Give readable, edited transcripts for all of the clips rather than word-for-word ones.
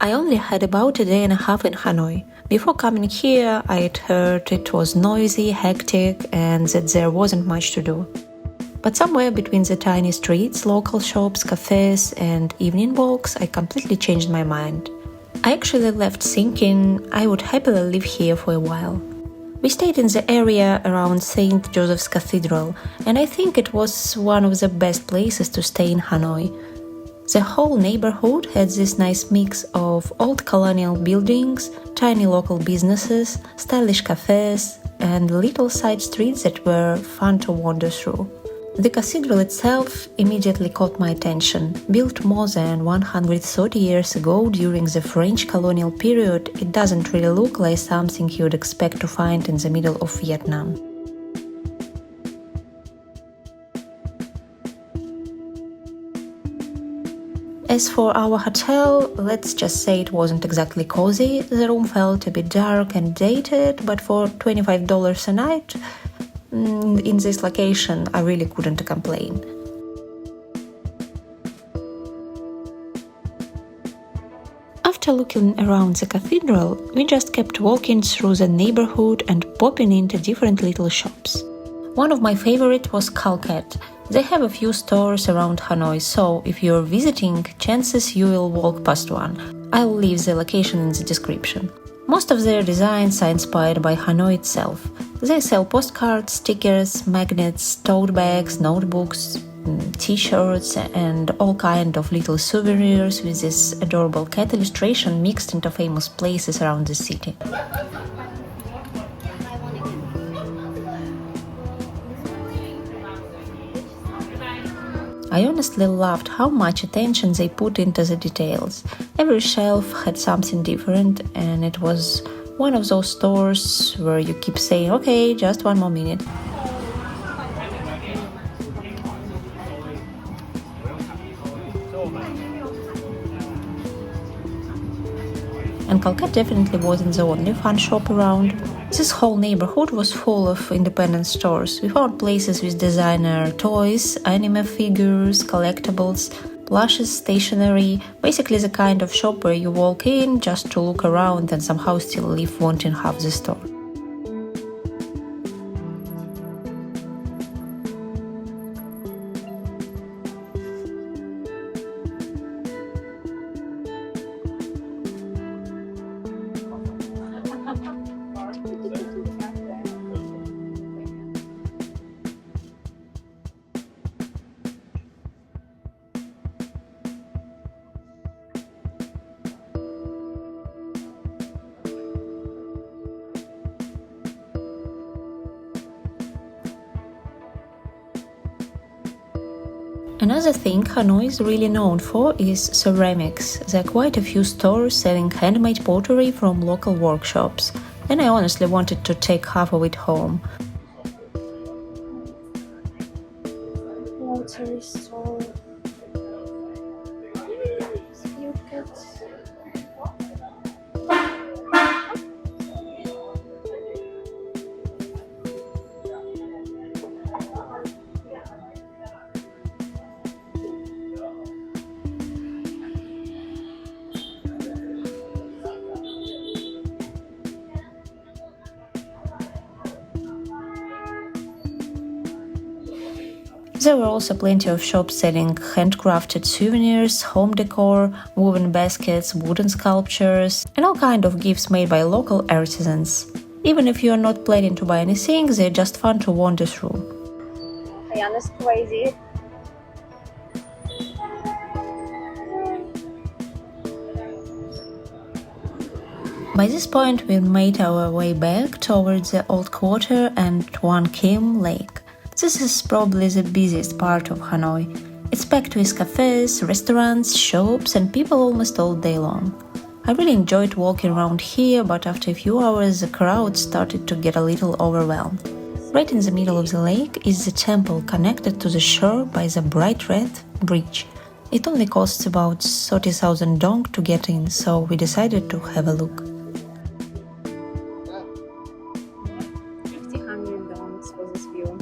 I only had about a day and a half in Hanoi. Before coming here, I had heard it was noisy, hectic, and that there wasn't much to do. But somewhere between the tiny streets, local shops, cafes, and evening walks, I completely changed my mind. I actually left thinking I would happily live here for a while. We stayed in the area around St. Joseph's Cathedral, and I think it was one of the best places to stay in Hanoi. The whole neighborhood had this nice mix of old colonial buildings, tiny local businesses, stylish cafes, and little side streets that were fun to wander through. The cathedral itself immediately caught my attention. Built more than 130 years ago during the French colonial period, it doesn't really look like something you'd expect to find in the middle of Vietnam. As for our hotel, let's just say it wasn't exactly cozy. The room felt a bit dark and dated, but for $25 a night, in this location, I really couldn't complain. After looking around the cathedral, we just kept walking through the neighborhood and popping into different little shops. One of my favorite was CULCAT. They have a few stores around Hanoi, so if you're visiting, chances you will walk past one. I'll leave the location in the description. Most of their designs are inspired by Hanoi itself. They sell postcards, stickers, magnets, tote bags, notebooks, t-shirts, and all kind of little souvenirs with this adorable cat illustration mixed into famous places around the city. I honestly loved how much attention they put into the details. Every shelf had something different, and it was one of those stores where you keep saying, okay, just one more minute. And CULCAT definitely wasn't the only fun shop around. This whole neighborhood was full of independent stores. We found places with designer toys, anime figures, collectibles, plushes, stationery, basically the kind of shop where you walk in just to look around and somehow still leave wanting half the store. Another thing Hanoi is really known for is ceramics. There are quite a few stores selling handmade pottery from local workshops, and I honestly wanted to take half of it home. Pottery store. There were also plenty of shops selling handcrafted souvenirs, home decor, woven baskets, wooden sculptures, and all kinds of gifts made by local artisans. Even if you are not planning to buy anything, they're just fun to wander through. Ayana's crazy. By this point, we made our way back towards the old quarter and Hoan Kiem Lake. This is probably the busiest part of Hanoi. It's packed with cafes, restaurants, shops, and people almost all day long. I really enjoyed walking around here, but after a few hours the crowd started to get a little overwhelmed. Right in the middle of the lake is the temple connected to the shore by the bright red bridge. It only costs about 30,000 dong to get in, so we decided to have a look. 1,500 dongs for this view.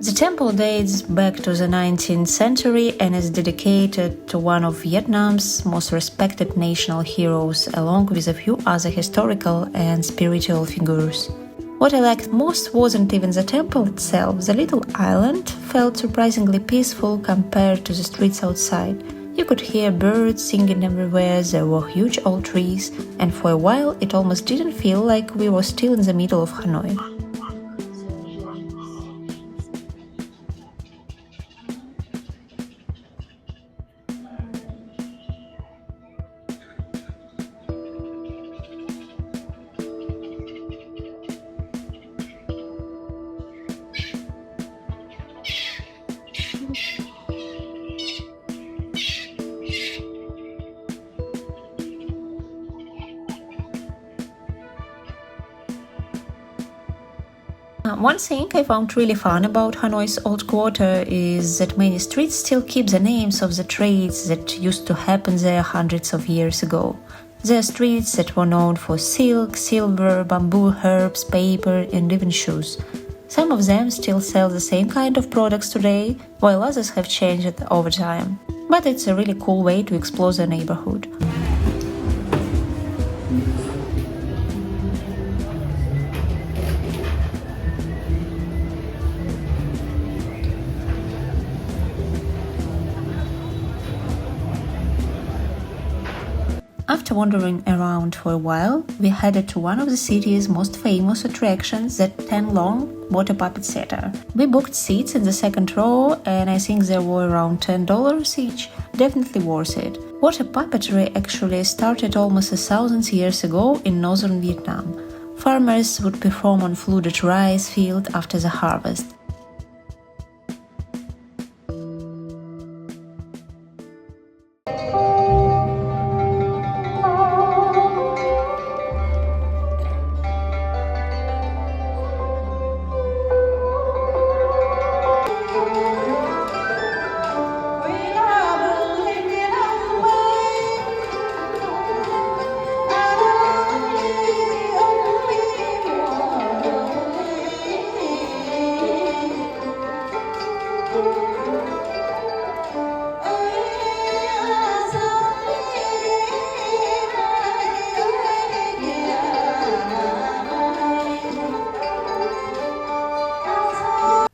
The temple dates back to the 19th century and is dedicated to one of Vietnam's most respected national heroes, along with a few other historical and spiritual figures. What I liked most wasn't even the temple itself. The little island felt surprisingly peaceful compared to the streets outside. You could hear birds singing everywhere, there were huge old trees, and for a while it almost didn't feel like we were still in the middle of Hanoi. One thing I found really fun about Hanoi's old quarter is that many streets still keep the names of the trades that used to happen there hundreds of years ago. There are streets that were known for silk, silver, bamboo, herbs, paper, and even shoes. Some of them still sell the same kind of products today, while others have changed over time. But it's a really cool way to explore the neighborhood. After wandering around for a while, we headed to one of the city's most famous attractions, the Tan Long Water Puppet Theater. We booked seats in the second row, and I think they were around $10 each. Definitely worth it. Water puppetry actually started almost 1,000 years ago in northern Vietnam. Farmers would perform on flooded rice field after the harvest.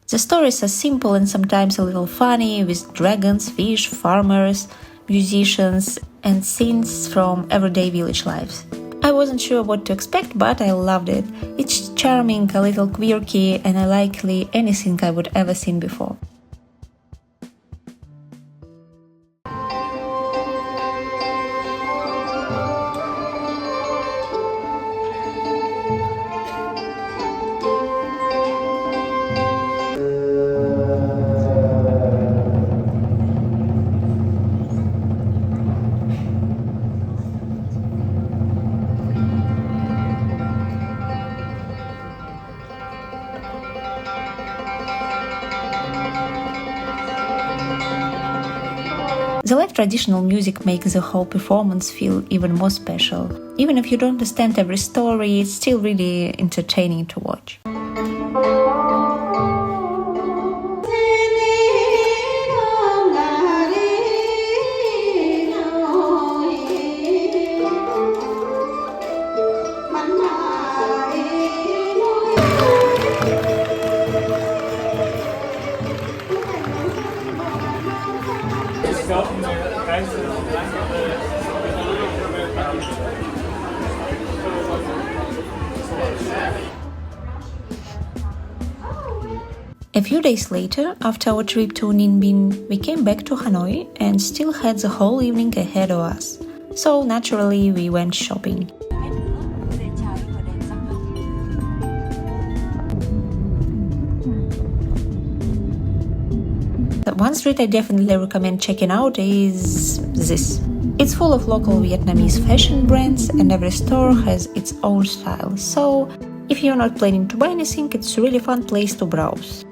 The stories are simple and sometimes a little funny, with dragons, fish, farmers, musicians, and scenes from everyday village lives. I wasn't sure what to expect, but I loved it. It's charming, a little quirky, and unlikely anything I would ever seen before. The live traditional music makes the whole performance feel even more special. Even if you don't understand every story, it's still really entertaining to watch. A few days later, after our trip to Ninh Binh, we came back to Hanoi and still had the whole evening ahead of us. So naturally, we went shopping. The one street I definitely recommend checking out is this. It's full of local Vietnamese fashion brands and every store has its own style. So if you're not planning to buy anything, it's a really fun place to browse.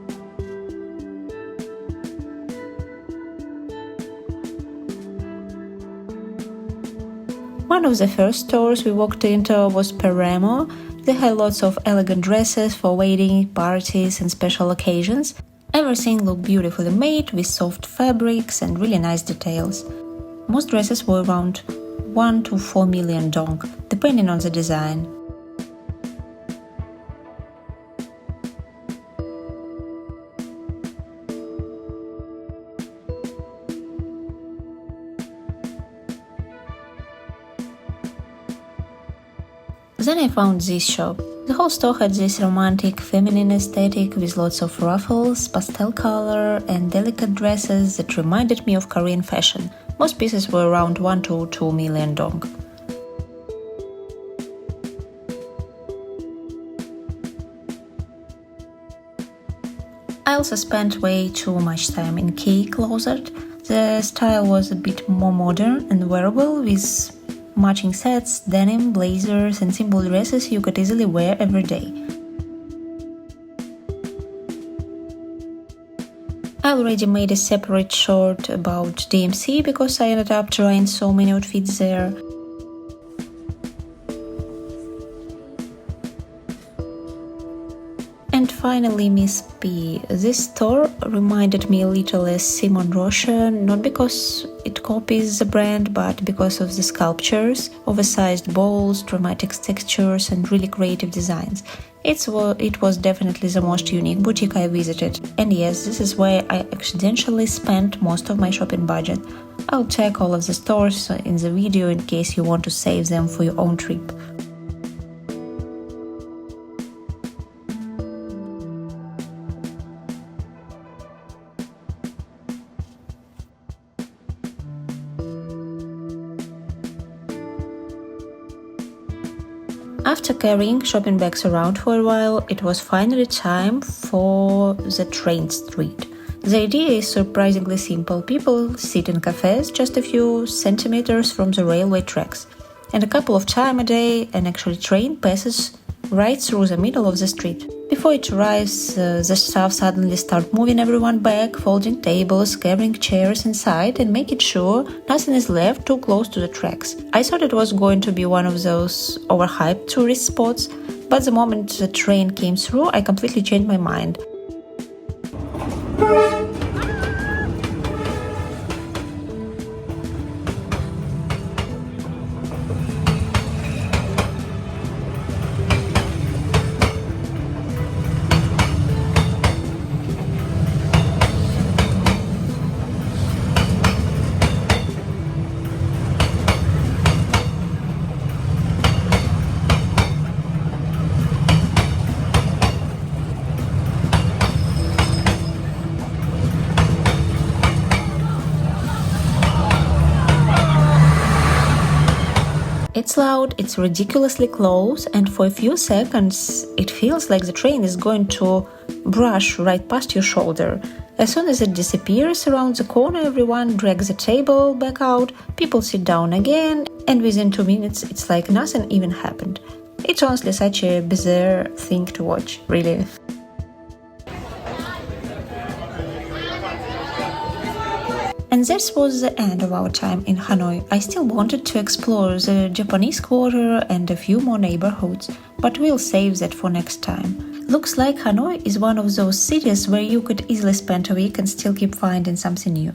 One of the first stores we walked into was PARAMO. They had lots of elegant dresses for wedding, parties and special occasions. Everything looked beautifully made with soft fabrics and really nice details. Most dresses were around 1 to 4 million dong, depending on the design. Then I found this shop. The whole store had this romantic feminine aesthetic with lots of ruffles, pastel color and delicate dresses that reminded me of Korean fashion. Most pieces were around 1 to 2 million dong. I also spent way too much time in key closet. The style was a bit more modern and wearable with matching sets, denim, blazers and simple dresses you could easily wear every day. I already made a separate short about DMC because I ended up trying so many outfits there. And finally, MYS.P. This store reminded me a little of Simon Rocha, not because it copies the brand, but because of the sculptures, oversized bowls, dramatic textures and really creative designs. It was definitely the most unique boutique I visited. And yes, this is where I accidentally spent most of my shopping budget. I'll tag all of the stores in the video in case you want to save them for your own trip. After carrying shopping bags around for a while, it was finally time for the train street. The idea is surprisingly simple. People sit in cafes just a few centimeters from the railway tracks, and a couple of times a day an actual train passes right through the middle of the street. Before it arrives, the staff suddenly start moving everyone back, folding tables, carrying chairs inside and making sure nothing is left too close to the tracks. I thought it was going to be one of those overhyped tourist spots, but the moment the train came through, I completely changed my mind. It's loud, it's ridiculously close, and for a few seconds it feels like the train is going to brush right past your shoulder. As soon as it disappears around the corner, everyone drags the table back out, people sit down again, and within 2 minutes it's like nothing even happened. It's honestly such a bizarre thing to watch, really. And this was the end of our time in Hanoi. I still wanted to explore the Japanese Quarter and a few more neighborhoods, but we'll save that for next time. Looks like Hanoi is one of those cities where you could easily spend a week and still keep finding something new.